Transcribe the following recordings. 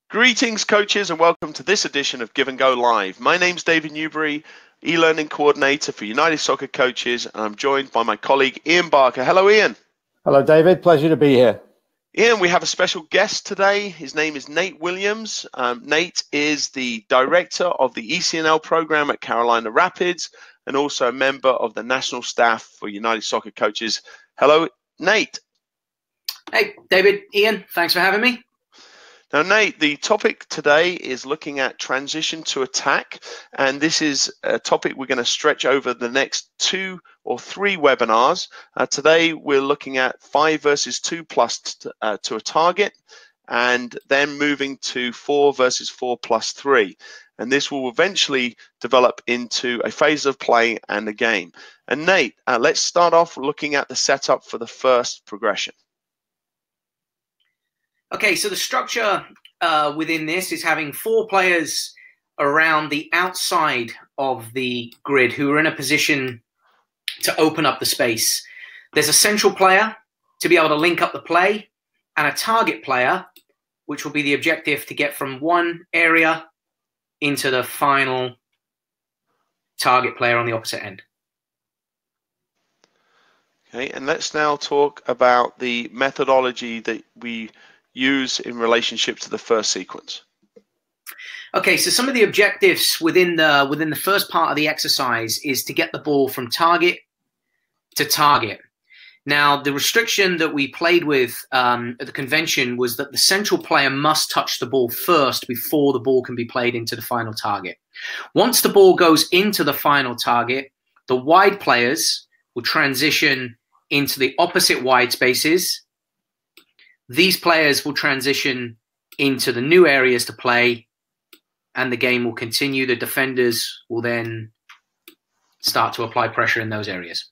Greetings, coaches, and welcome to this edition of Give and Go Live. My name's David Newbury, e-learning coordinator for United Soccer Coaches, and I'm joined by my colleague Ian Barker. Hello, Ian. Hello, David. Pleasure to be here. Ian, we have a special guest today. His name is Nate Williams. Nate is the director of the ECNL program at Carolina Rapids and also a member of the national staff for United Soccer Coaches. Hello, Nate. Hey, David, Ian, thanks for having me. Now, Nate, the topic today is looking at transition to attack, and this is a topic we're going to stretch over the next 2 or 3 webinars. Today, we're looking at 5 versus 2 plus to a target, and then moving to 4 versus 4 plus 3. And this will eventually develop into a phase of play and a game. And Nate, let's start off looking at the setup for the first progression. Okay, so the structure within this is having 4 players around the outside of the grid who are in a position to open up the space. There's a central player to be able to link up the play and a target player, which will be the objective to get from one area into the final target player on the opposite end. Okay, and let's now talk about the methodology that we use in relationship to the first sequence. Okay, so some of the objectives within the first part of the exercise is to get the ball from target to target. Now, the restriction that we played with at the convention was that the central player must touch the ball first before the ball can be played into the final target. Once the ball goes into the final target, the wide players will transition into the opposite wide spaces. These players will transition into the new areas to play, and the game will continue. The defenders will then start to apply pressure in those areas.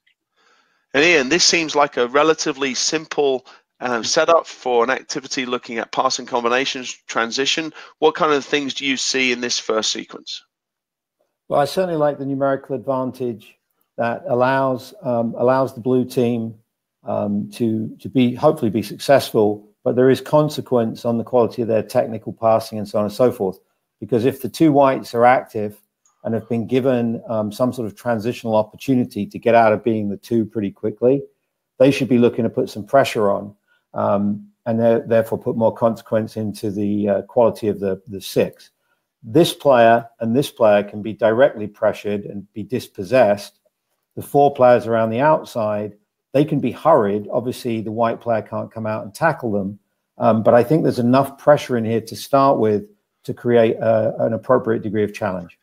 And Ian, this seems like a relatively simple setup for an activity looking at passing combinations, transition. What kind of things do you see in this first sequence? Well, I certainly like the numerical advantage that allows the blue team to hopefully be successful, but there is consequence on the quality of their technical passing and so on and so forth. Because if the 2 whites are active and have been given some sort of transitional opportunity to get out of being the 2 pretty quickly, they should be looking to put some pressure on and therefore put more consequence into the quality of the 6. This player and this player can be directly pressured and be dispossessed. The 4 players around the outside, they can be hurried. Obviously, the white player can't come out and tackle them. But I think there's enough pressure in here to start with to create an appropriate degree of challenge.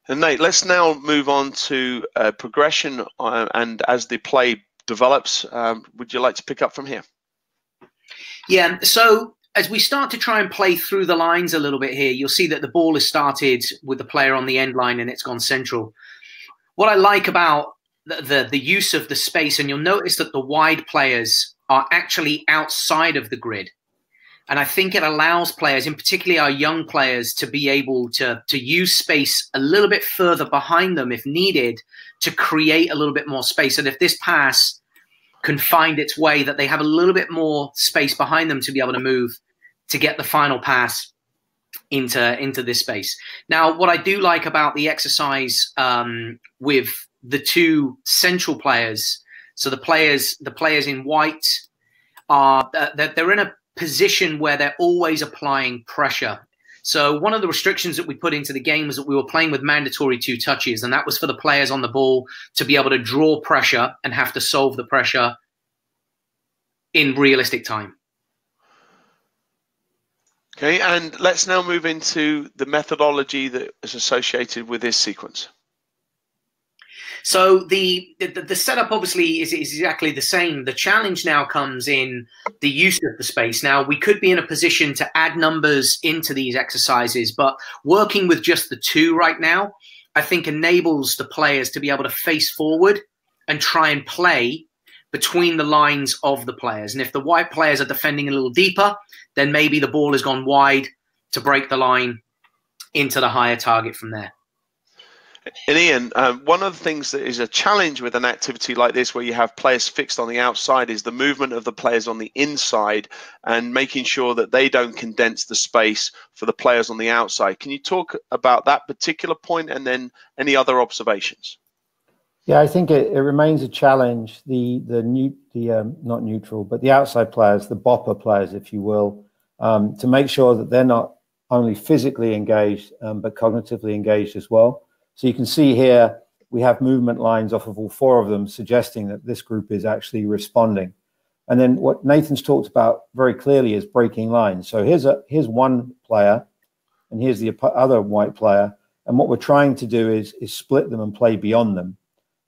And Nate, let's now move on to progression. And as the play develops, would you like to pick up from here? Yeah, so as we start to try and play through the lines a little bit here, you'll see that the ball has started with the player on the end line and it's gone central. What I like about the use of the space, and you'll notice that the wide players are actually outside of the grid. And I think it allows players, in particular our young players, to be able to use space a little bit further behind them if needed to create a little bit more space. And if this pass can find its way, that they have a little bit more space behind them to be able to move to get the final pass into this space. Now, what I do like about the exercise with the 2 central players, so the players in white are they're in a position where they're always applying pressure. So one of the restrictions that we put into the game was that we were playing with mandatory 2 touches, and that was for the players on the ball to be able to draw pressure and have to solve the pressure in realistic time. Okay, and let's now move into the methodology that is associated with this sequence. So the setup obviously is exactly the same. The challenge now comes in the use of the space. Now, we could be in a position to add numbers into these exercises, but working with just the 2 right now, I think enables the players to be able to face forward and try and play between the lines of the players. And if the white players are defending a little deeper, then maybe the ball has gone wide to break the line into the higher target from there. And Ian, one of the things that is a challenge with an activity like this, where you have players fixed on the outside, is the movement of the players on the inside and making sure that they don't condense the space for the players on the outside. Can you talk about that particular point and then any other observations? Yeah, I think it remains a challenge. Not neutral, but the outside players, the bopper players, if you will, to make sure that they're not only physically engaged, but cognitively engaged as well. So you can see here, we have movement lines off of all four of them, suggesting that this group is actually responding. And then what Nathan's talked about very clearly is breaking lines. So here's one player, and here's the other white player. And what we're trying to do is split them and play beyond them.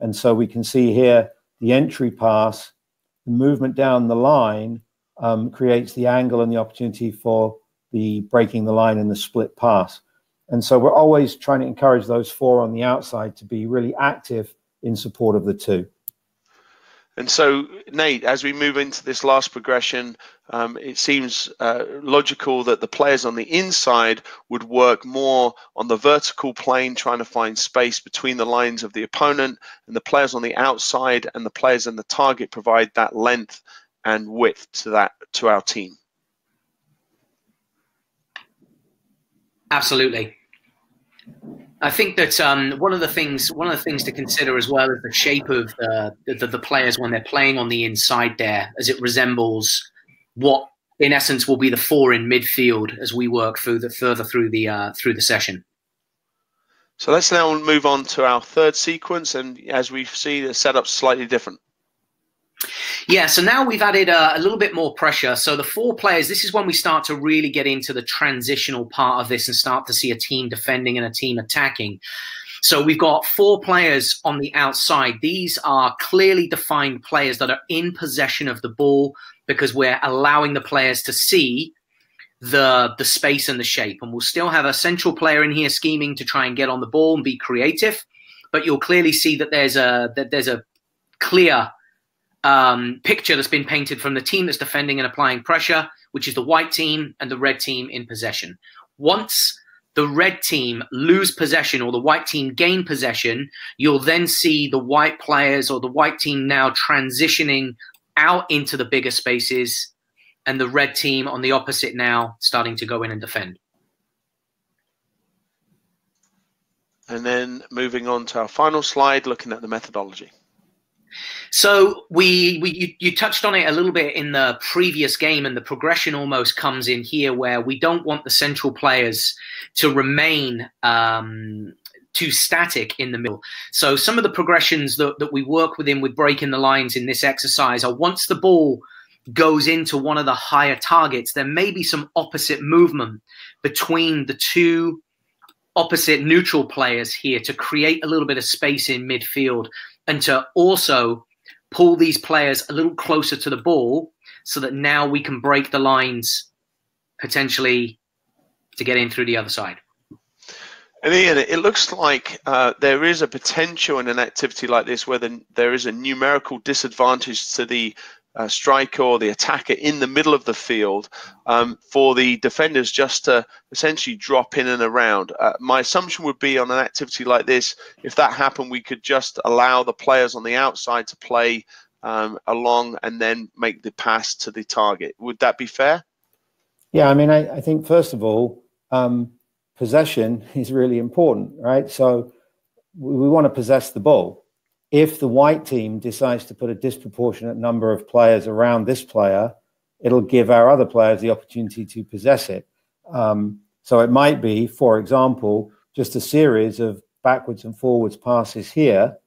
And so we can see here the entry pass, the movement down the line creates the angle and the opportunity for the breaking the line and the split pass. And so we're always trying to encourage those four on the outside to be really active in support of the two. And so, Nate, as we move into this last progression, it seems logical that the players on the inside would work more on the vertical plane, trying to find space between the lines of the opponent, and the players on the outside and the players in the target provide that length and width to our team. Absolutely. I think that one of the things to consider as well is the shape of the players when they're playing on the inside there, as it resembles what in essence will be the four in midfield as we work further through the session. So let's now move on to our third sequence, and as we see, the setup's slightly different. Yeah, so now we've added a little bit more pressure. So the four players, this is when we start to really get into the transitional part of this and start to see a team defending and a team attacking. So we've got four players on the outside. These are clearly defined players that are in possession of the ball because we're allowing the players to see the space and the shape. And we'll still have a central player in here scheming to try and get on the ball and be creative. But you'll clearly see that there's a clear picture that's been painted from the team that's defending and applying pressure, which is the white team, and the red team in possession. Once the red team lose possession or the white team gain possession, you'll then see the white players or the white team now transitioning out into the bigger spaces, and the red team on the opposite now starting to go in and defend. And then moving on to our final slide, looking at the methodology. So you touched on it a little bit in the previous game, and the progression almost comes in here where we don't want the central players to remain too static in the middle. So some of the progressions that we work within with breaking the lines in this exercise are once the ball goes into one of the higher targets, there may be some opposite movement between the two opposite neutral players here to create a little bit of space in midfield and to also pull these players a little closer to the ball so that now we can break the lines potentially to get in through the other side. And Ian, it looks like there is a potential in an activity like this where there is a numerical disadvantage to the striker or the attacker in the middle of the field for the defenders just to essentially drop in and around. My assumption would be on an activity like this, if that happened, we could just allow the players on the outside to play along and then make the pass to the target. Would that be fair? Yeah, I mean, I think first of all, possession is really important, right? So we want to possess the ball. If the white team decides to put a disproportionate number of players around this player, it'll give our other players the opportunity to possess it. So it might be, for example, just a series of backwards and forwards passes here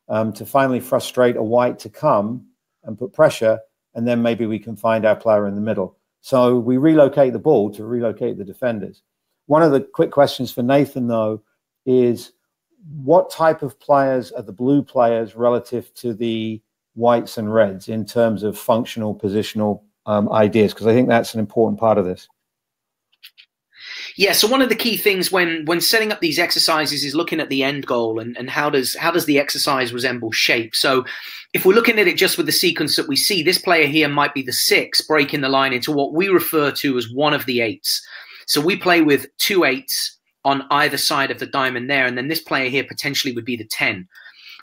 to finally frustrate a white to come and put pressure, and then maybe we can find our player in the middle. So we relocate the ball to relocate the defenders. One of the quick questions for Nathan, though, is what type of players are the blue players relative to the whites and reds in terms of functional, positional ideas? Because I think that's an important part of this. Yeah, so one of the key things when setting up these exercises is looking at the end goal and how does the exercise resemble shape. So if we're looking at it just with the sequence that we see, this player here might be the 6 breaking the line into what we refer to as one of the 8s. So we play with 2 8s on either side of the diamond there. And then this player here potentially would be the 10.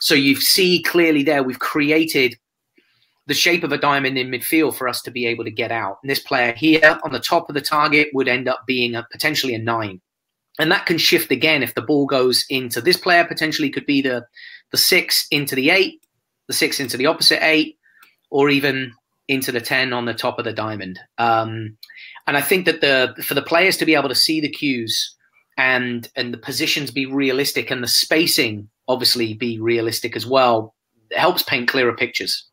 So you see clearly there we've created the shape of a diamond in midfield for us to be able to get out. And this player here on the top of the target would end up being potentially a 9. And that can shift again if the ball goes into this player, potentially could be the 6 into the 8, the 6 into the opposite 8, or even into the 10 on the top of the diamond. And I think that for the players to be able to see the cues and the positions be realistic and the spacing obviously be realistic as well, it helps paint clearer pictures.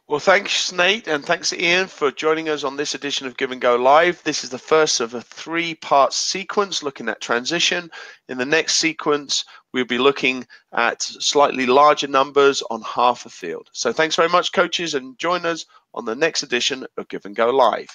Well, thanks, Nate, and thanks, Ian, for joining us on this edition of Give and Go Live. This is the first of a 3-part sequence looking at transition. In the next sequence, we'll be looking at slightly larger numbers on half a field. So thanks very much, coaches, and join us on the next edition of Give and Go Live.